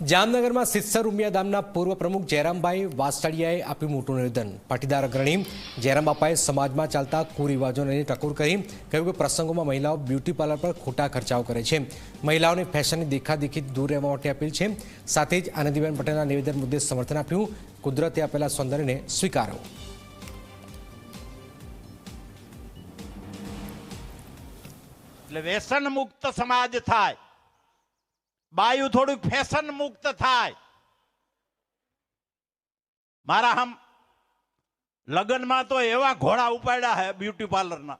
जामनगर में सित्सर उमिया धामना पूर्व प्रमुख जयरामभाई वासळियाए आप्યું મોટું નિવેદન। પાટીદાર અગ્રણી જયરામ બાપાએ સમાજમાં ચાલતા કુરિવાજોને ટકોર કરી કહ્યું કે પ્રસંગોમાં મહિલાઓ બ્યુટી પાર્લર પર ખોટા ખર્ચાઓ કરે છે, મહિલાઓને ફેશનની દેખાદેખીથી દૂર રહેવા માટે અપીલ છે। સાથે જ આનંદીબેન પટેલના નિવેદન મુદ્દે સમર્થન આપ્યું, કુદરતે આપેલા સૌંદર્યને સ્વીકારો। એટલે વ્યસન મુક્ત સમાજ થાય, बायु थोड़ी फैशन मुक्त थाय। मारा हम लगन में तो एवा घोड़ा उपाड़ा है ब्यूटी पार्लर ना।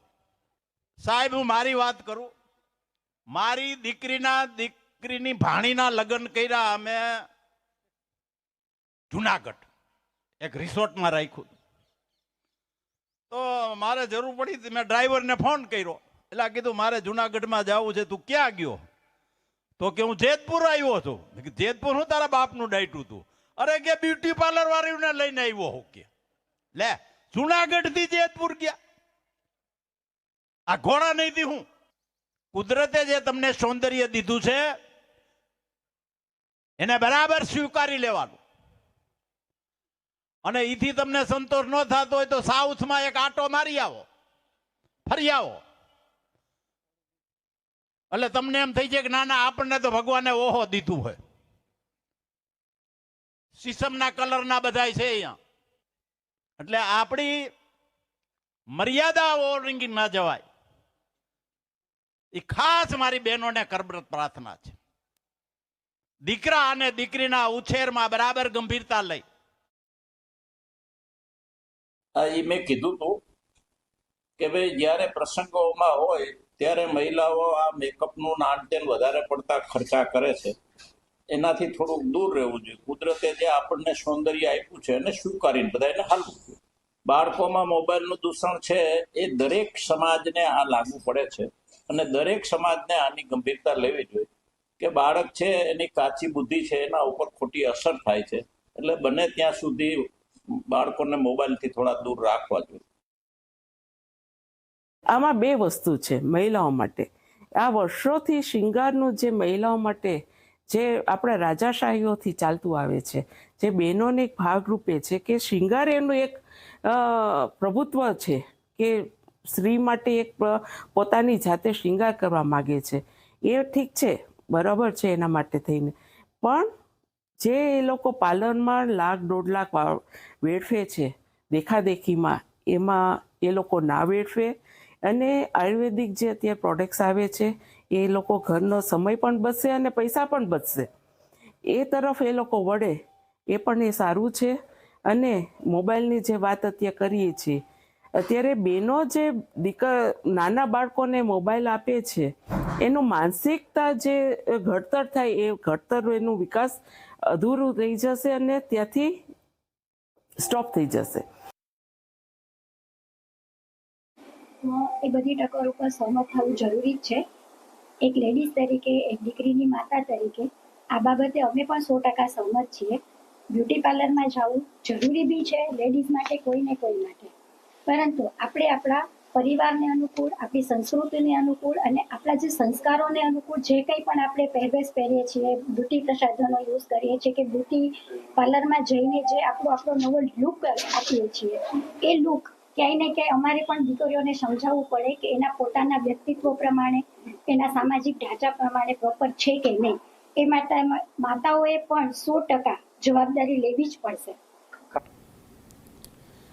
साहेब हूँ मारी बात करूं, मारी दीकरी भाणी ना लगन कर्या अमे जूनागढ़ एक रिसोर्ट में राख्યું। तो मारे जरूर पड़ी थी, मैं ड्राइवर ने फोन कर्यो એટલે કીધું મારે જૂનાગઢ में जावुं छे, तू क्या गयो? तो के हूँ जेतपुर आव्यो छुं। जेतपुर हूँ तारा बापनु डायटू तू? अरे के ब्यूटी पार्लर वाली ने लईने आव्यो हो के ले जूनागढ़ थी जेतपुर गया। आ घोड़ा नहीं थी हूँ। कुदरते जे तमने सौंदर्य दीधुं छे एने बराबर स्वीकारी लेवानुं। अने ईथी तमने संतोष न थतो होय तो साउथ में एक आटो मारी आवो, फरी आवो। એટલે તમને એમ થઈ જાય કે ના ના આપણને તો ભગવાને ઓહો દીધું હોય। સીસમના કલરના બધાય છે અહીંયા, એટલે આપણી મર્યાદા ઓળંગી ના જવાય। એ ખાસ મારી બહેનોને કરબત પ્રાર્થના છે। દીકરા અને દીકરીના ઉછેરમાં બરાબર ગંભીરતા લઈ। એ મેં કીધું હતું કે ભાઈ જ્યારે પ્રસંગોમાં હોય ત્યારે મહિલાઓ આ મેકઅપનું નાનટેન વધારે પડતા ખર્ચા કરે છે, એનાથી થોડુંક દૂર રહેવું જોઈએ। કુદરતે જે આપણને સૌંદર્ય આપ્યું છે એને સ્વીકારીને બધા એને હાલવું જોઈએ। બાળકોમાં મોબાઈલનું દૂષણ છે એ દરેક સમાજને આ લાગુ પડે છે અને દરેક સમાજને આની ગંભીરતા લેવી જોઈએ કે બાળક છે એની કાચી બુદ્ધિ છે એના ઉપર ખોટી અસર થાય છે, એટલે બને ત્યાં સુધી બાળકોને મોબાઈલથી થોડા દૂર રાખવા જોઈએ। આમાં બે વસ્તુ છે મહિલાઓ માટે। આ વર્ષોથી શિંગારનું જે મહિલાઓ માટે જે આપણા રાજાશાહીઓથી ચાલતું આવે છે, જે બહેનોને એક ભાગરૂપે છે કે શિંગાર એનું એક પ્રભુત્વ છે કે સ્ત્રી માટે એક પોતાની જાતે શિંગાર કરવા માગે છે। એ ઠીક છે, બરાબર છે એના માટે થઈને, પણ જે એ લોકો પાર્લરમાં લાખ 1.5 લાખ વેડફે છે દેખાદેખીમાં, એમાં એ લોકો ના વેડફે। અને આયુર્વેદિક જે અત્યારે પ્રોડક્ટ્સ આવે છે એ લોકો ઘરનો સમય પણ બચશે અને પૈસા પણ બચશે, એ તરફ એ લોકો વળે એ પણ એ સારું છે। અને મોબાઈલની જે વાત અત્યારે કરીએ છીએ, અત્યારે બહેનો જે નાના બાળકોને મોબાઈલ આપે છે એનું માનસિકતા જે ઘડતર થાય એ ઘડતર એનું વિકાસ અધૂરું રહી જશે અને ત્યાંથી સ્ટોપ થઈ જશે। એ બધી ટકોર ઉપર સહમત થવું જરૂરી છે। એક લેડીઝ તરીકે, એક દીકરીની માતા તરીકે આ બાબતે અમે પણ 100% સહમત છીએ। બ્યુટી પાર્લરમાં જવું જરૂરી બી છે લેડીઝ માટે, કોઈને કોઈ માટે, પરંતુ આપણે આપણા પરિવારને અનુકૂળ, આપણી સંસ્કૃતિને અનુકૂળ અને આપણા જે સંસ્કારોને અનુકૂળ જે કંઈ પણ આપણે પહેરવેશ પહેરીએ છીએ, બ્યુટી પ્રસાધનો યુઝ કરીએ છીએ કે બ્યુટી પાર્લરમાં જઈને જે આપણો નવો લુક આપીએ છીએ, એ લુક ક્યાંય ને ક્યાંય અમારે પણ દીકરીઓને સમજાવવું પડે કે એના પોતાના વ્યક્તિત્વ પ્રમાણે, એના સામાજિક ઢાંચા પ્રમાણે પ્રોપર છે કે નહીં। એ માટે માતાઓએ પણ 100% જવાબદારી લેવી જ પડશે।